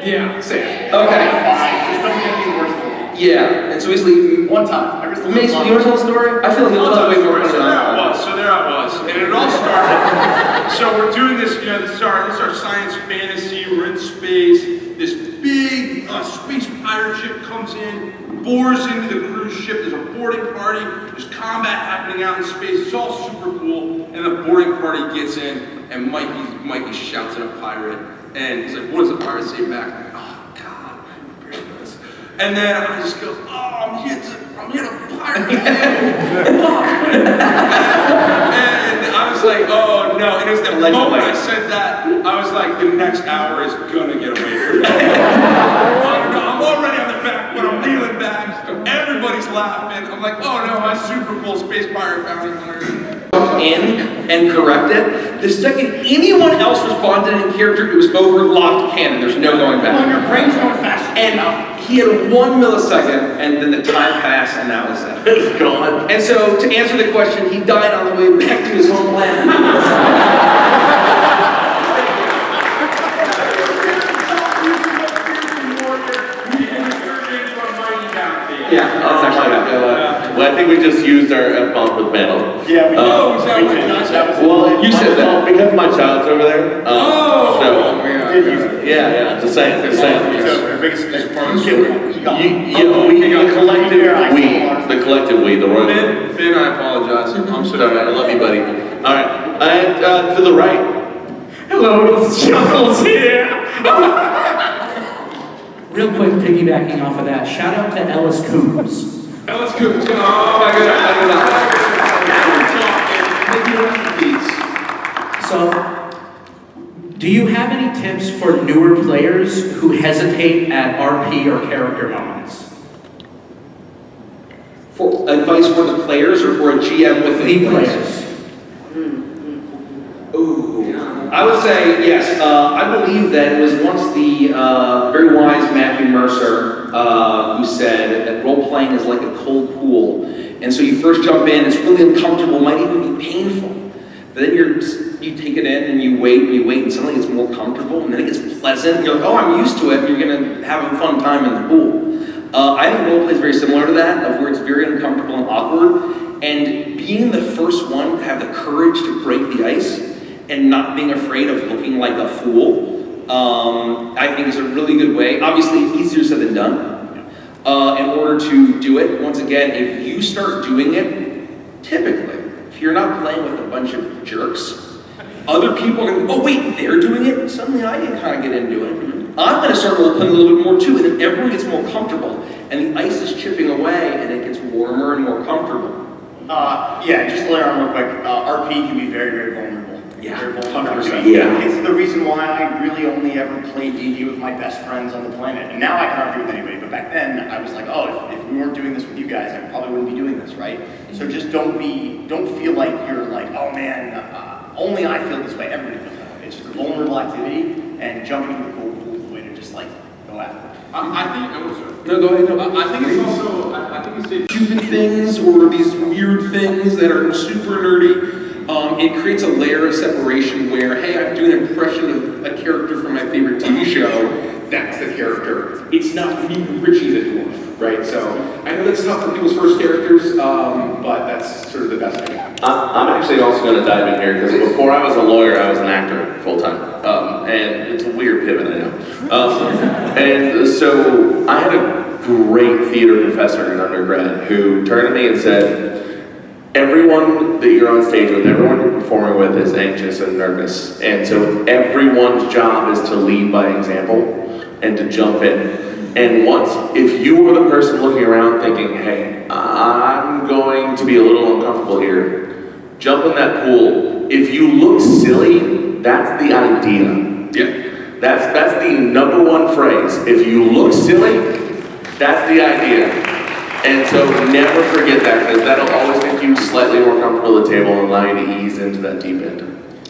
Yeah, say it.
Okay.
Just don't get any worse than that.
Yeah, and so basically,
One time.
Mason, do you want to tell the story? I feel like you'll tell it way more
So
fun
there I
than
was, and it all started. So we're doing this, this is our science fantasy, we're in space, this big space pirate ship comes in, bores into the cruise ship, there's a boarding party, there's combat happening out in space, it's all super cool, and the boarding party gets in, and Mikey shouts at a pirate, and he's like, what does the pirate say back? I'm like, oh God, I'm prepared for this. And then I just go, oh, I'm here to pirate you. And I was like, oh no, and it was the moment I said that, I was like, the next hour is gonna get away from me. I'm already on the back, but I'm reeling back, everybody's laughing, I'm like, oh no, my super cool space pirate bounty hunter.
in and correct it. The second anyone else responded in character, it was over, locked canon. There's no going back.
Well, your brain's going fast.
And he had 1 millisecond, and then the time passed, and that was it.
It's gone.
And so, to answer the question, he died on the way back to his homeland.
Yeah, that's actually well, I think we just used our F-bomb with battle.
Yeah, we did.
Well, you said that. Because my child's over there. So, yeah, just saying.
So, our biggest problem is
the collective we, the royal.
Finn, I apologize. I'm sorry.
I love you, buddy. All right, and to the right.
Hello, it's Chuckles here. Real quick, piggybacking off of that, shout out to Ellis Coombs.
Ellis Coombs. Oh my goodness.
So, do you have any tips for newer players who hesitate at RP or character moments?
For advice for the players or for a GM with the players? Ooh. I would say yes. I believe that it was once the very wise Matthew Mercer who said that role-playing is like a cold pool. And so you first jump in, it's really uncomfortable, might even be painful. But then you take it in and you wait, and suddenly it's more comfortable, and then it gets pleasant. You're like, oh, I'm used to it, and you're going to have a fun time in the pool. I think role-play is very similar to that, of where it's very uncomfortable and awkward. And being the first one to have the courage to break the ice, and not being afraid of looking like a fool, I think is a really good way. Obviously, easier said than done. In order to do it, once again, if you start doing it, typically, if you're not playing with a bunch of jerks, other people are going to go, oh wait, they're doing it? Suddenly I can kind of get into it. I'm going to start role-playing a little bit more too, and then everyone gets more comfortable, and the ice is chipping away, and it gets warmer and more comfortable.
Yeah, just to layer on real quick, RP can be very, very vulnerable.
Yeah,
very vulnerable.
100%.
Yeah. It's the reason why I really only ever played D&D with my best friends on the planet. And now I can RP with anybody, but back then I was like, oh, if we weren't doing this with you guys, I probably wouldn't be doing this, right? So just don't feel like you're like, oh man, only I feel this way, everybody feels that way. It's just a vulnerable activity, and jumping into the cold pool is the way to just like, go after it.
I think,
No, go ahead. No.
I think it's also, I think it's stupid things or these weird things that are super nerdy. It creates a layer of separation where, hey, I'm doing an impression of a character from my favorite TV show. That's the character. It's not me, Richie the dwarf, right? So I know that's tough for people's first characters, but that's sort of the best thing.
I'm actually also going to dive in here because before I was a lawyer, I was an actor full time, and it's a weird pivot, I know. And so I had a great theater professor in undergrad who turned to me and said, everyone that you're on stage with, everyone you're performing with is anxious and nervous. And so everyone's job is to lead by example and to jump in. And if you were the person looking around thinking, hey, I'm going to be a little uncomfortable here, jump in that pool. If you look silly, that's the idea.
Yeah.
That's the number one phrase. If you look silly, that's the idea. And so never forget that, because that'll always make you slightly more comfortable at the table and allow you to ease into that deep end.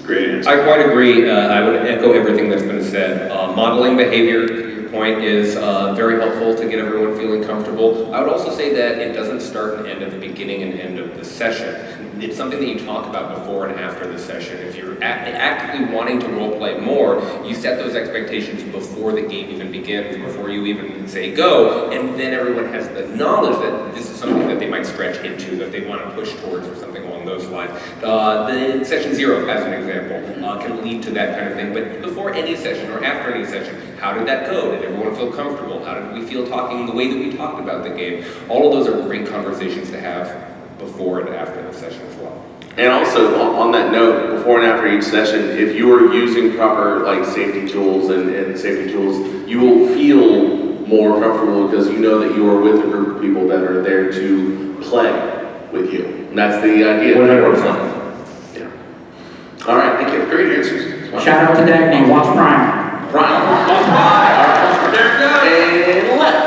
Great answer. I quite agree. I would echo everything that's been said. Modeling behavior, to your point, is very helpful to get everyone feeling comfortable. I would also say that it doesn't start and end at the beginning and end of the session. It's something that you talk about before and after the session. If you're actively wanting to roleplay more, you set those expectations before the game even begins, before you even say go, and then everyone has the knowledge that this is something that they might stretch into, that they want to push towards, or something along those lines. The session 0, as an example, can lead to that kind of thing, but before any session or after any session, how did that go? Did everyone feel comfortable? How did we feel talking the way that we talked about the game? All of those are great conversations to have before and after the session as well.
And also, on that note, before and after each session, if you are using proper safety tools and safety tools, you will feel more comfortable because you know that you are with a group of people that are there to play with you. And that's the idea.
100%.
Yeah. All right, thank you. Great answers.
Shout out to Dagny, watch Prime.
Prime. There it goes. And left.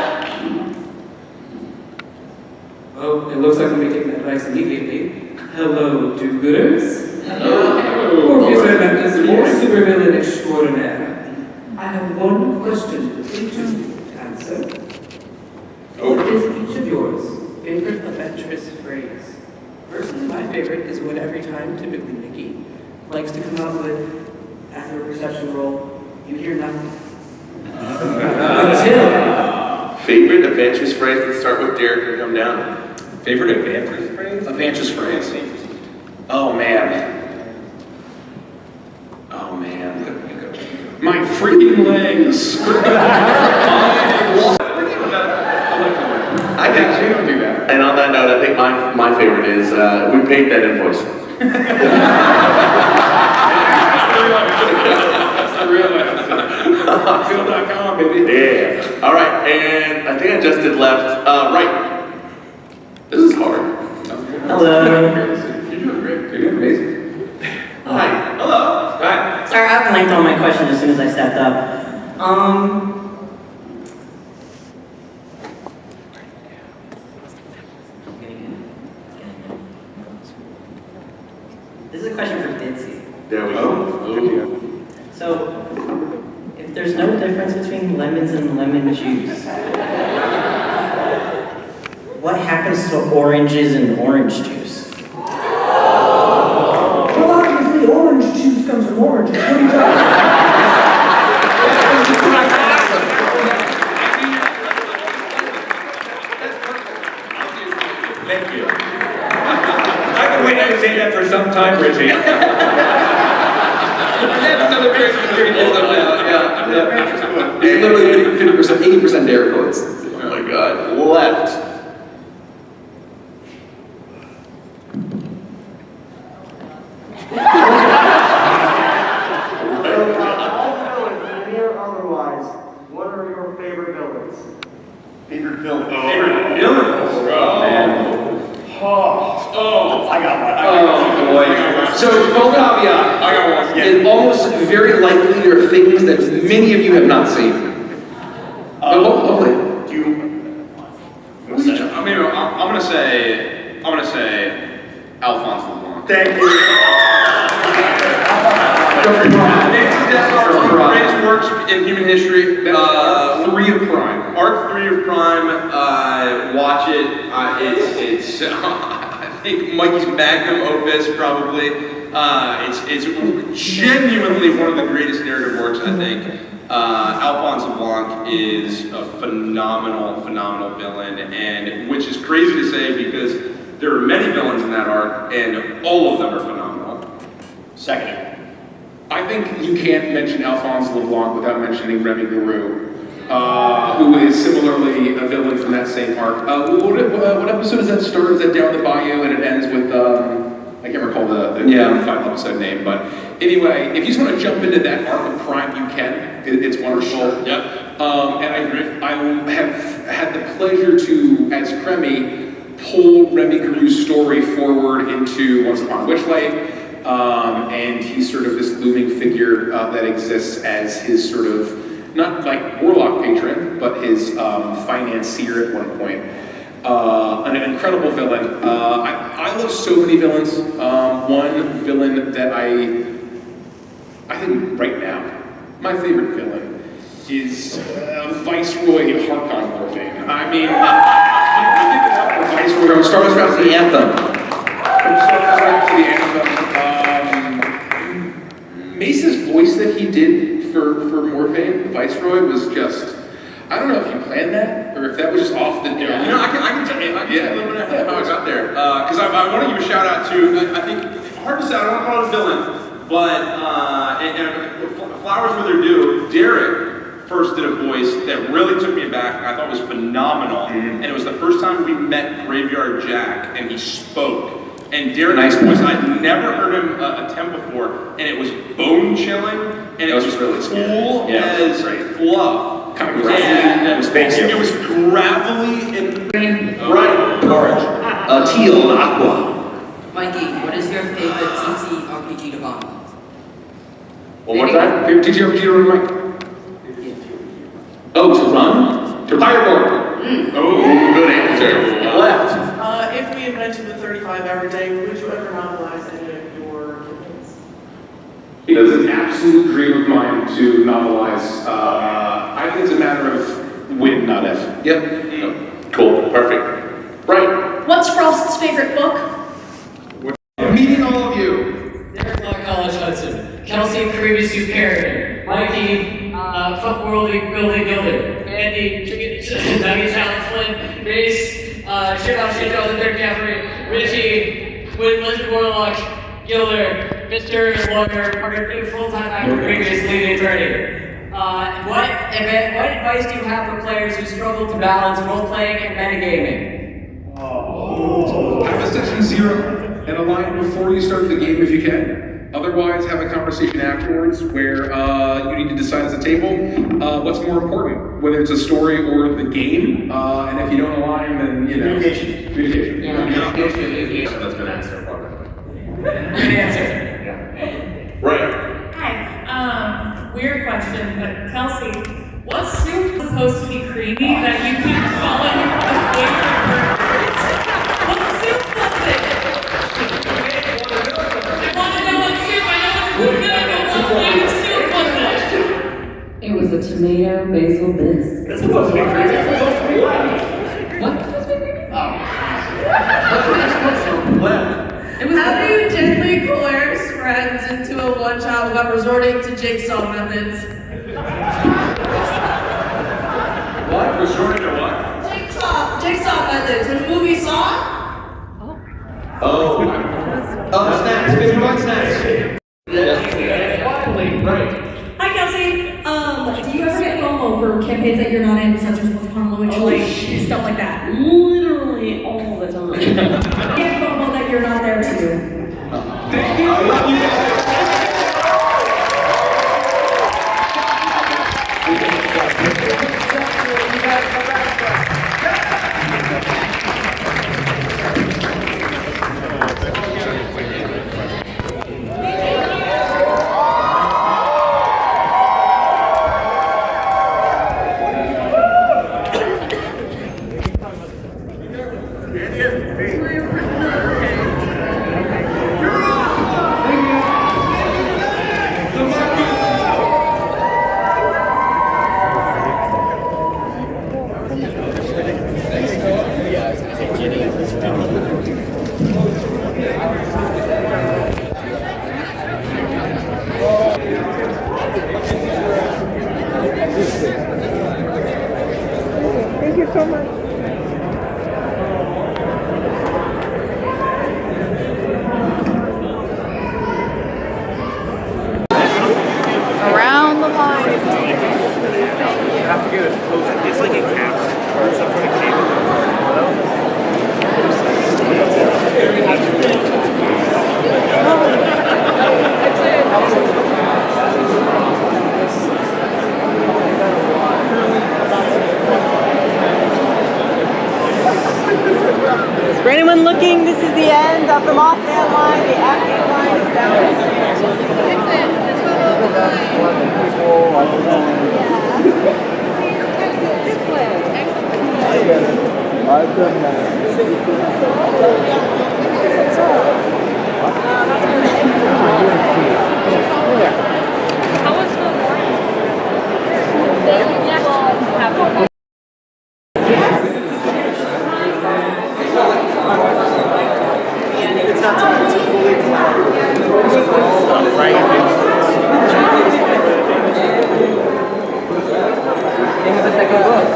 Well, it looks like I'm taking advice immediately. Hello, do-gooders.
Hello.
Orpheus Avantris, supervillain extraordinaire. I have one question for each of you to answer. What is each of yours favorite Avantris phrase? Personally, my favorite is what every time, typically Nikki, likes to come out with after a perception roll. You hear nothing. Until.
Favorite Avantris phrase? Let's start with Derek and come down.
Favorite Avantris phrase?
Avantris phrase. Oh man. Oh man. My freaking legs.
I think we don't do that. And on that note, I think my favorite is we paid that invoice.
That's the real answer. Phil.com, baby.
Yeah. All right, and I think I just did left. Right. This is hard.
Hello.
You're doing great. You're doing amazing. Hi. Hello. Hi.
Sorry, I blanked on my question as soon as I stepped up. This is a question for Ditzy.
There we go.
So, if there's no difference between lemons and lemon juice, what happens to oranges and orange juice?
Well, obviously, orange juice comes from oranges. What are you talking about?
Thank you. I've been waiting to say that for some time, Richie.
That's another very good yeah. It's literally 50%, 80% Derek quotes.
Oh my God. Left.
Otherwise, what are your favorite villains?
Favorite villain.
Favorite villains?
I got one.
Boy. So, full caveat.
I got one.
It's almost very likely there are things that many of you have not seen. Hopefully.
I'm gonna say Alphonse LeBlanc.
Thank you.
Greatest works in human history. 3 of Prime. Arc 3 of Prime. Watch it. It's I think Mikey's magnum opus probably. It's genuinely one of the greatest narrative works, I think. Alphonse LeBlanc is a phenomenal villain, and which is crazy to say because there are many villains in that arc, and all of them are phenomenal.
Second.
I think you can't mention Alphonse LeBlanc without mentioning Remy Garou, who is similarly a villain from that same arc. What episode does that start? Is that Down the Bayou and it ends with, I can't recall the final episode name, but anyway, if you just want to jump into that arc of Prime, you can. It's wonderful.
Yep.
And I have had the pleasure to, as Cremy, pull Remy Garou's story forward into Once Upon a Witchlight. And he's sort of this looming figure that exists as his sort of, not like warlock patron, but his financier at one point. An incredible villain. I love so many villains. One villain that I think right now, my favorite villain is Viceroy Harkon Morphine. I mean, Viceroy
From Star Wars Rhapsody Anthem.
Mace's voice that he did for Morphine, the Viceroy, was just, I don't know if you planned that, or if that was just off the dome.
You know, I can tell you a little bit how I got there. Because I want to give a shout out to, I think, hard to say, I don't want to call it a villain, but, and flowers where they're due, Derek first did a voice that really took me aback, and I thought was phenomenal. And it was the first time we met Graveyard Jack, and he spoke. And Derek's voice, I'd never heard him attempt before, and it was bone chilling, and it was just really cool as fluff.
Kind of
gravelly. It was gravelly and
Right, orange. Teal and aqua.
Mikey, what is your favorite TTRPG to run?
One more time. Favorite TTRPG to run, Mike? Oh, to run? To Fireboard.
Oh, good answer. Left.
If we invented the 35-hour day, would you ever novelize any of your campaigns?
It is an absolute dream of mine to novelize. I think it's a matter of when, not if.
Yep. Cool. Perfect. Right.
What's Frost's favorite book?
Meeting all of you.
Derek Law College Hudson. Kelsey Previous You Carrier. Mikey, Fuck Worldly Gilder. Andy, Chicken Nugget Challenge Flynn. Mace, Shit Out the Third Cavalry. Richie, Lizard Warlock. Gilder. Mr. Lawyer, full-time actor, previous leading attorney. What advice do you have for players who struggle to balance role-playing and metagaming?
Have a session 0 and a line before you start the game if you can. Otherwise, have a conversation afterwards where you need to decide as a table what's more important, whether it's a story or the game. And if you don't align, then, you know. Communication.
Communication. That's been answered for me.
Good answer.
Right.
Hi. Weird question, but Kelsey, what soup is supposed to be creamy that you keep calling a flavor burgers? What soup was it? I want to know what soup. I know it's good, but what flavor soup was it?
It was a tomato basil bisque.
That's supposed to be creamy.
What?
How do you gently coerce friends into a one-shot without resorting to jigsaw methods?
What? Resorting to what?
Jigsaw methods. The movie Saw?
Oh, snacks. Big one snacks.
Finally, right.
Hi, Kelsey. Do you ever get FOMO for campaigns that you're not in, such as Once Upon a Witchlight, stuff like that?
Literally all the time.
Get FOMO that you're not there too.
I love you.
the Mothman line, the acting line is down there.
I've done that.
It's not fully Think of the second book.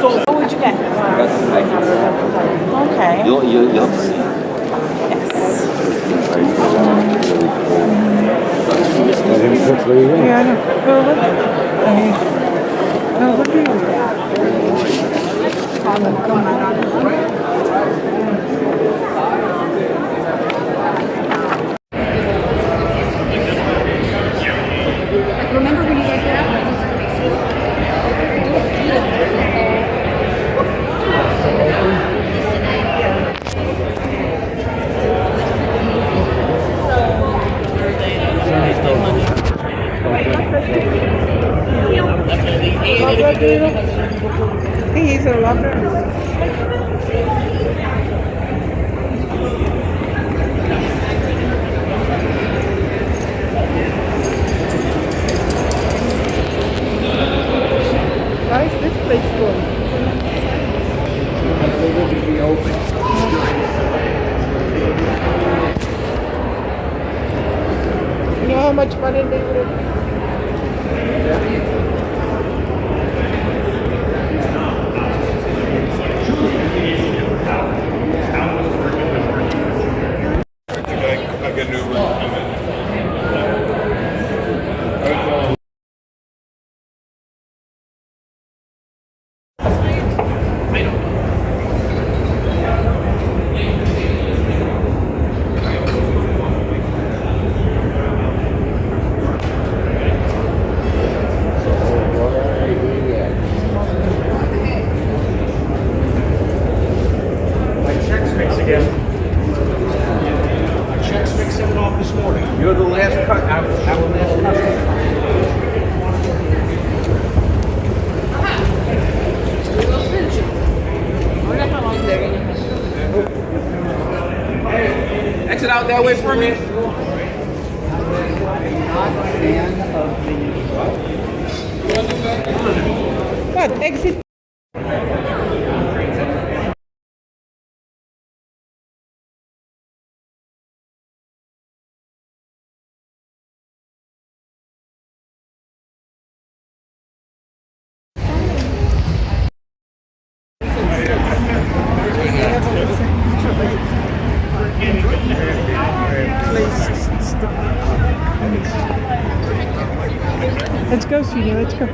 What would you get? Okay.
You'll have to see.
Yeah, I know. Oh, look. No, look at
Remember when you guys got out?
He's a lover. Why is this place full? You know how much money they would have?
You're the last cut. Our last customer.
Exit out that way for me.
What? Exit. Let's go, sweetie. Let's go. You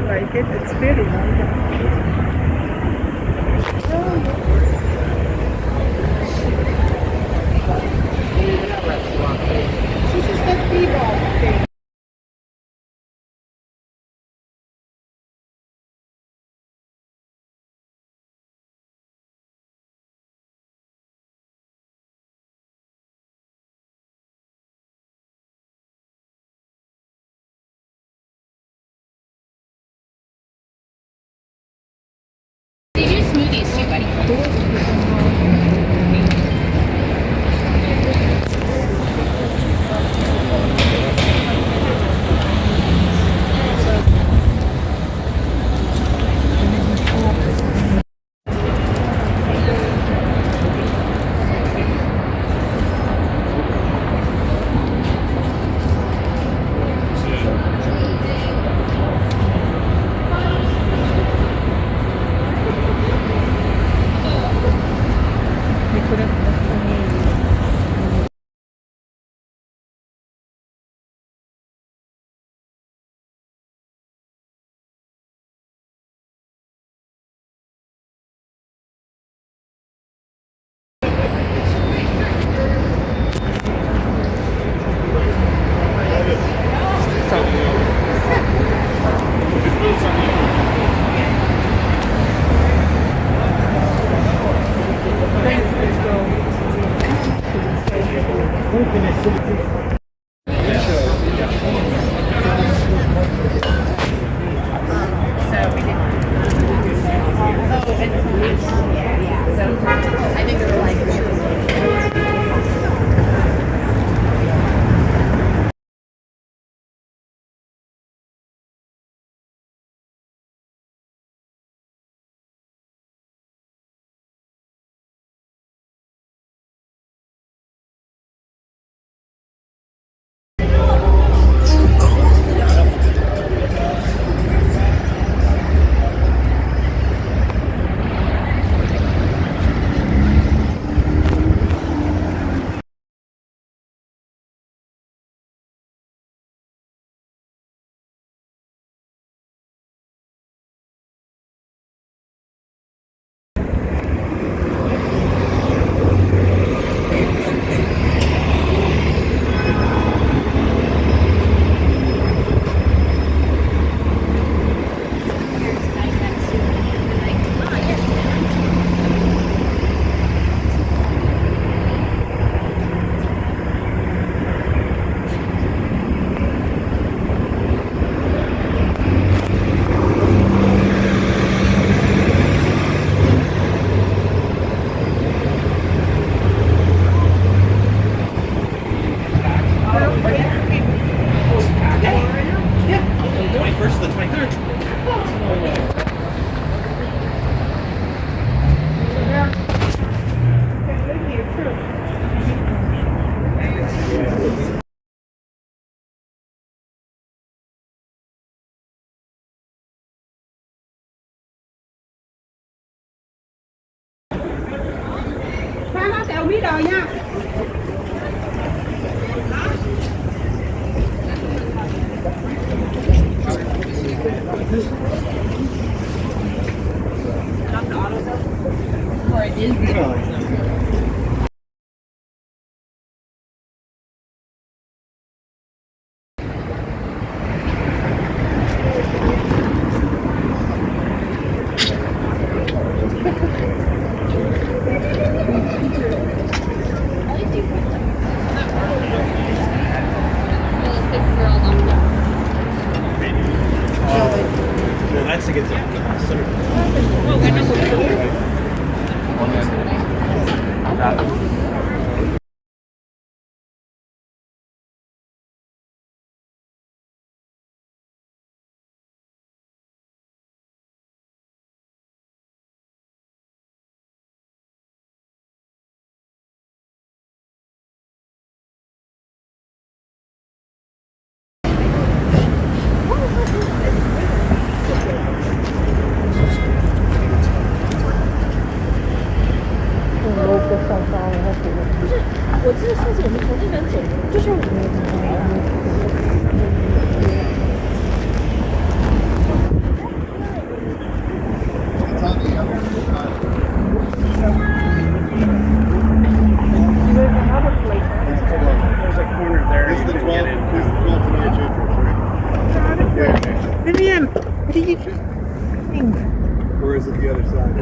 like it? It's very nice. This is the T-ball thing.
biết rồi nha.
That's to get to
我记得上次我们从那边走，就是我
There's a corner there.
This is the 12th to the entrance, right?
Vivian, what are you doing?
Or is it the other side?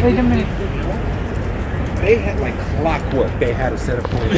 Wait a minute.
They had like clockwork. They had a set of points.